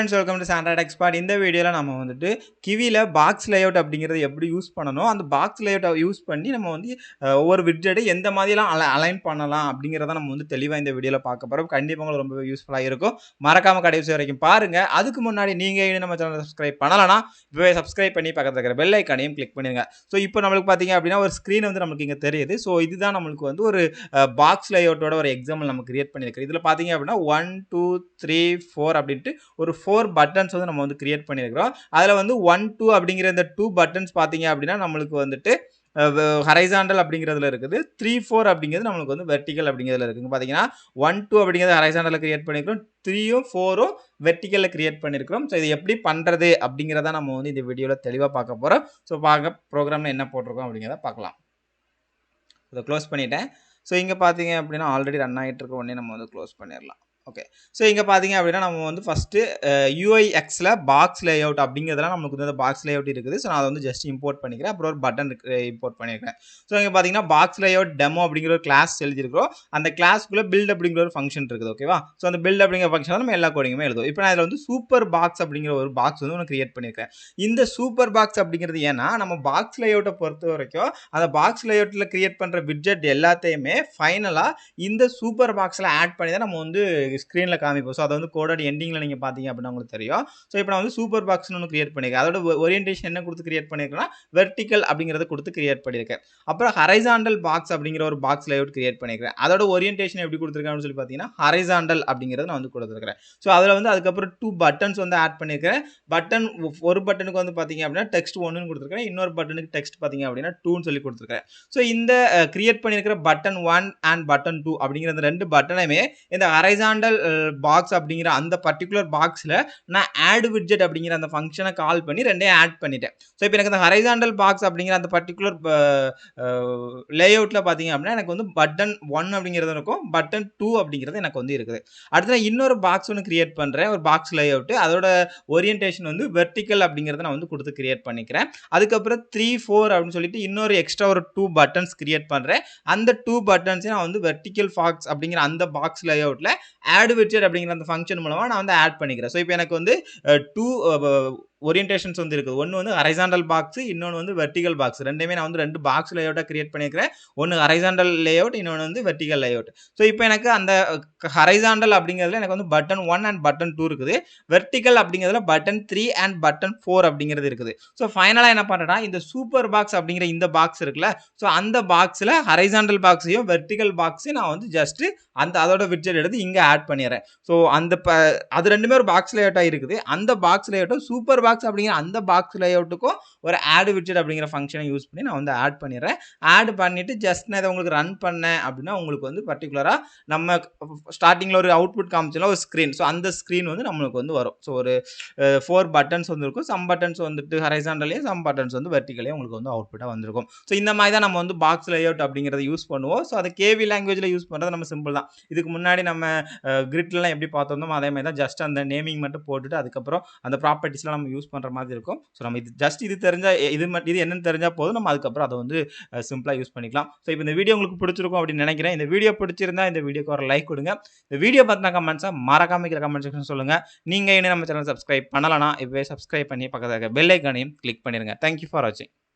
friends, welcome to Santra Techspot. இந்த வீடியோல நம்ம வந்துட்டு Kivyல பாக்ஸ் லேஅவுட் அப்படிங்கறது எப்படி யூஸ் பண்ணனும், அந்த பாக்ஸ் லேஅவுட் யூஸ் பண்ணி நம்ம வந்து ஒவ்வொரு விட்ஜெட்டை எந்த மாதிரிலாம் அலைன் பண்ணலாம் அப்படிங்கறத நம்ம வந்து தெளிவா இந்த வீடியோல பார்க்க போறோம். கண்டிப்பா உங்களுக்கு ரொம்ப யூஸ்ஃபுல்லா இருக்கும். மறக்காம கடைசி வரைக்கும் பாருங்க. அதுக்கு முன்னாடி நீங்க இன்னும் நம்ம சேனலை சப்ஸ்கிரைப் பண்ணலனா இப்பவே சப்ஸ்கிரைப் பண்ணி பக்கத்துல இருக்கிற பெல் ஐகானையும் கிளிக் பண்ணிருங்க. சோ இப்போ நமக்கு பாத்தீங்க அப்படினா ஒரு ஸ்கிரீன் வந்து நமக்கு இங்க தெரியுது. சோ இதுதான் நமக்கு வந்து ஒரு பாக்ஸ் லேஅவுட்டோட ஒரு எக்ஸாம்பிள் நம்ம கிரியேட் பண்ணிருக்கோம். இதுல பாத்தீங்க அப்படினா 1 2 3 4 அப்படிட்டு ஒரு 4 பட்டன்ஸ் வந்து நம்ம வந்து கிரியேட் பண்ணியிருக்கிறோம். அதுல வந்து 1 2 அப்படிங்கிற இந்த 2 பட்டன்ஸ் பாத்தீங்க அப்படின்னா நம்மளுக்கு வந்துட்டு ஹரைசாண்டல் அப்படிங்கிறதுல இருக்குது. 3 4 அப்படிங்கிறது நம்மளுக்கு வந்து வெர்டிகல் அப்படிங்கிறதுல இருக்குங்க. பாத்தீங்கன்னா 1 2 அப்படிங்கிறது ஹரைசாண்டல்ல கிரியேட் பண்ணிருக்கோம். 3ம் 4ம் வெர்டிகல்ல கிரியேட் பண்ணிருக்கோம். சோ இது எப்படி பண்றது அப்படிங்கறத நம்ம வந்து இந்த வீடியோல தெளிவா பார்க்க போறோம். சோ பாருங்க ப்ரோகிராம்ல என்ன போட்டிருக்கோம் அப்படிங்கறத பார்க்கலாம். இத க்ளோஸ் பண்ணிட்டேன். சோ இங்க பாத்தீங்க அப்படின்னா ஆல்ரெடி ரன் ஆயிட்டு இருக்க உடனே நம்ம வந்து க்ளோஸ் பண்ணிரலாம். ஓகே. சோ இங்க பாத்தீங்க அப்படின்னா நம்ம வந்து ஃபர்ஸ்ட் UIXல பாக்ஸ் லேஅவுட் அப்படிங்கிறதெல்லாம் நமக்கு வந்து பாக்ஸ் லேஅவுட் இருக்குது. சோ நான் அதை வந்து ஜஸ்ட் இம்போர்ட் பண்ணிக்கிறேன். அப்புறம் ஒரு பட்டன் இம்போர்ட் பண்ணிருக்கேன். சோ இங்க பாத்தீங்கன்னா பாக்ஸ் லேஅவுட் டெமோ அப்படிங்கிற ஒரு கிளாஸ் எழுதிருக்கோம். அந்த கிளாஸ்க்குள்ள பில்ட் அப்படிங்கிற ஒரு ஃபங்க்ஷன் இருக்குது. ஓகேவா? சோ அந்த பில்ட் அப்படிங்கிற ஃபங்க்ஷன் நம்ம எல்லா கோடிங்குமே எழுதுவோம். இப்போ நான் இதுல வந்து சூப்பர் பாக்ஸ் அப்படிங்கிற ஒரு பாக்ஸ் வந்து கிரியேட் பண்ணிருக்கேன். இந்த சூப்பர் பாக்ஸ் அப்படிங்கிறது ஏன்னா நம்ம பாக்ஸ் லேஅவுட்டை பொறுத்த வரைக்கும் அந்த பாக்ஸ் லேஅவுட்ல கிரியேட் பண்ற விட்ஜெட் எல்லாத்தையுமே ஃபைனலா இந்த சூப்பர் பாக்ஸ்ல ஆட் பண்ணி தான் நம்ம வந்து ஸ்கிரீன்ல காமிப்போம். சோ அது வந்து கோடட் எண்டிங்ல நீங்க பாத்தீங்க அப்படினா உங்களுக்கு தெரியும். சோ இப்போ நான் வந்து சூப்பர் பாக்ஸ்னு ஒன்னு கிரியேட் பண்ணிருக்கேன். அதோட ஓரியன்டேஷன் என்ன கொடுத்து கிரியேட் பண்ணிருக்கேன்னா வெர்டிகல் அப்படிங்கறத கொடுத்து கிரியேட் பண்ணிருக்கேன். அப்புறம் ஹரைசாண்டல் பாக்ஸ் அப்படிங்கிற ஒரு பாக்ஸ் லேஅவுட் கிரியேட் பண்ணிருக்கேன். அதோட ஓரியன்டேஷன் எப்படி கொடுத்திருக்கேன் அப்படின்னு சொல்லி பாத்தீங்கன்னா ஹரைசாண்டல் அப்படிங்கறத நான் வந்து கொடுத்திருக்கேன். சோ அதுல வந்து அதுக்கு அப்புறம் 2 பட்டன்ஸ் வந்து ஆட் பண்ணிருக்கேன். பட்டன் ஒரு பட்டனுக்கு வந்து பாத்தீங்க அப்படினா டெக்ஸ்ட் 1 னு கொடுத்திருக்கேன். இன்னொரு பட்டனுக்கு டெக்ஸ்ட் பாத்தீங்க அப்படினா 2 னு சொல்லி கொடுத்திருக்கேன். சோ இந்த கிரியேட் பண்ணிருக்கிற பட்டன் 1 அண்ட் பட்டன் 2 அப்படிங்கிற இந்த ரெண்டு பட்டனையுமே இந்த ஹரைசாண்டல் பாக்ஸ் அப்படிங்கிற அந்த பர்టిక్యులர் பாக்ஸ்ல நான் ஆட் விட்ஜெட் அப்படிங்கிற அந்த ஃபங்க்ஷனை கால் பண்ணி ரெண்டையும் ஆட் பண்ணிட்டேன். சோ இப்போ எனக்கு அந்த ஹரைசாண்டல் பாக்ஸ் அப்படிங்கிற அந்த பர்టిక్యులர் லேஅவுட்ல பாத்தீங்க அப்படினா எனக்கு வந்து பட்டன் 1 அப்படிங்கிறது இருக்கும், பட்டன் 2 அப்படிங்கிறது எனக்கு வந்து இருக்குது. அடுத்து நான் இன்னொரு பாக்ஸ் ஒன்னு கிரியேட் பண்றேன், ஒரு பாக்ஸ் லேஅவுட். அதோட ஓரியன்டேஷன் வந்து வெர்டிகல் அப்படிங்கறத நான் வந்து கொடுத்து கிரியேட் பண்ணிக்கிறேன். அதுக்கு அப்புறம் 3 4 அப்படினு சொல்லிட்டு இன்னொரு எக்ஸ்ட்ரா ஒரு 2 பட்டன்ஸ் கிரியேட் பண்றேன். அந்த 2 பட்டன்ஸ் நான் வந்து வெர்டிகல் பாக்ஸ் அப்படிங்கிற அந்த பாக்ஸ் லேஅவுட்ல ஆட் விட்ஜெட் அப்படிங்கிற அந்த ஃபங்க்ஷன் மூலமா நான் வந்து ஆட் பண்ணிக்கிறேன். சோ இப்போ எனக்கு வந்து 2 ஓரியன்டேஷன்ஸ் வந்து இருக்குது. ஒன்னு வந்து ஹரைசாண்டல் பாக்ஸ், இன்னொன்னு வந்து வெர்டிகல் பாக்ஸ். ரெண்டையுமே நான் வந்து ரெண்டு பாக்ஸ் லேஅவுட்டா கிரியேட் பண்ணிருக்கேன். ஒன்னு ஹரைசாண்டல் லேஅவுட், இன்னொன்னு வந்து வெர்டிகல் லேஅவுட். சோ இப்போ எனக்கு அந்த ஹரைசாண்டல் அப்படிங்கிறதுல எனக்கு வந்து பட்டன் 1 அண்ட் பட்டன் 2 இருக்குது. வெர்டிகல் அப்படிங்கிறதுல பட்டன் 3 அண்ட் பட்டன் 4 அப்படிங்கிறது இருக்குது. சோ ஃபைனலா என்ன பண்றேன்னா இந்த சூப்பர் பாக்ஸ் அப்படிங்கிற இந்த பாக்ஸ் இருக்குல, சோ அந்த பாக்ஸ்ல ஹரைசாண்டல் பாக்ஸையும் வெர்டிகல் பாக்ஸையும் நான் வந்து ஜஸ்ட் அந்த அதோட விட்ஜெட் எடுத்து இங்க ஆட் பண்ணிறேன். சோ அந்த அது ரெண்டுமே ஒரு பாக்ஸ் லேஅவுட்டா இருக்குது. அந்த பாக்ஸ் லேஅவுட்டும் சூப்பர் பாக்ஸ் அப்படிங்கிற அந்த பாக்ஸ் லேஅவுட்டுக்கும் ஒரு ஆட் விட்ஜெட் அப்படிங்கிற ஃபங்க்ஷனை யூஸ் பண்ணி நான் வந்து ஆட் பண்ணிறேன். ஆட் பண்ணிட்டு ஜஸ்ட் நான் இதை உங்களுக்கு ரன் பண்ணேன் அப்படின்னா உங்களுக்கு வந்து பர்టిక్యులரா நம்ம ஸ்டார்டிங்ல ஒரு அவுட்புட் காமிச்சல ஒரு ஸ்கிரீன். சோ அந்த ஸ்கிரீன் வந்து நமக்கு வந்து வரும். சோ ஒரு 4 பட்டன்ஸ் வந்து இருக்கும். சம் பட்டன்ஸ் வந்துட்டு ஹரைசாண்டல்லயும், சம் பட்டன்ஸ் வந்து வெர்டிகல்லயும் உங்களுக்கு வந்து அவுட்புட்டா வந்திருக்கும். சோ இந்த மாதிரி தான் நம்ம வந்து பாக்ஸ் லேஅவுட் அப்படிங்கறத யூஸ் பண்ணுவோம். சோ அது Kivy லாங்குவேஜ்ல யூஸ் பண்றது நம்ம சிம்பிள் தான். இதுக்கு முன்னாடி நம்ம கிரிட்லாம் எப்படி பார்த்தோமோ அதே மாதிரி தான். ஜஸ்ட் அந்த நேமிங் மட்டும் போட்டுட்டு அதுக்கப்புறம் அந்த ப்ராப்பர்ட்டிஸ்லாம் நம்ம யூஸ் பண்ற மாதிரி இருக்கும். சோ நம்ம இது ஜஸ்ட் இது தெரிஞ்சா இது என்னன்னு தெரிஞ்சா போதும். நம்ம அதுக்கப்புறம் அதை வந்து சிம்பிளா யூஸ் பண்ணிக்கலாம். சோ இப்போ இந்த வீடியோ உங்களுக்கு பிடிச்சிருக்கும் அப்படின்னு நினைக்கிறேன். இந்த வீடியோ பிடிச்சிருந்தா இந்த வீடியோக்கு ஒரு லைக் கொடுங்க. இந்த வீடியோ பத்தின கமெண்ட்ஸை மறக்காம கீழ கமெண்ட் செக்ஷன் சொல்லுங்க. நீங்க இன்னும் நம்ம சேனல் சப்ஸ்கிரைப் பண்ணலனா இப்பவே சப்ஸ்கிரைப் பண்ணி பக்கத்துல இருக்க பெல் ஐகானையும் கிளிக் பண்ணிருங்க. Thank you for watching.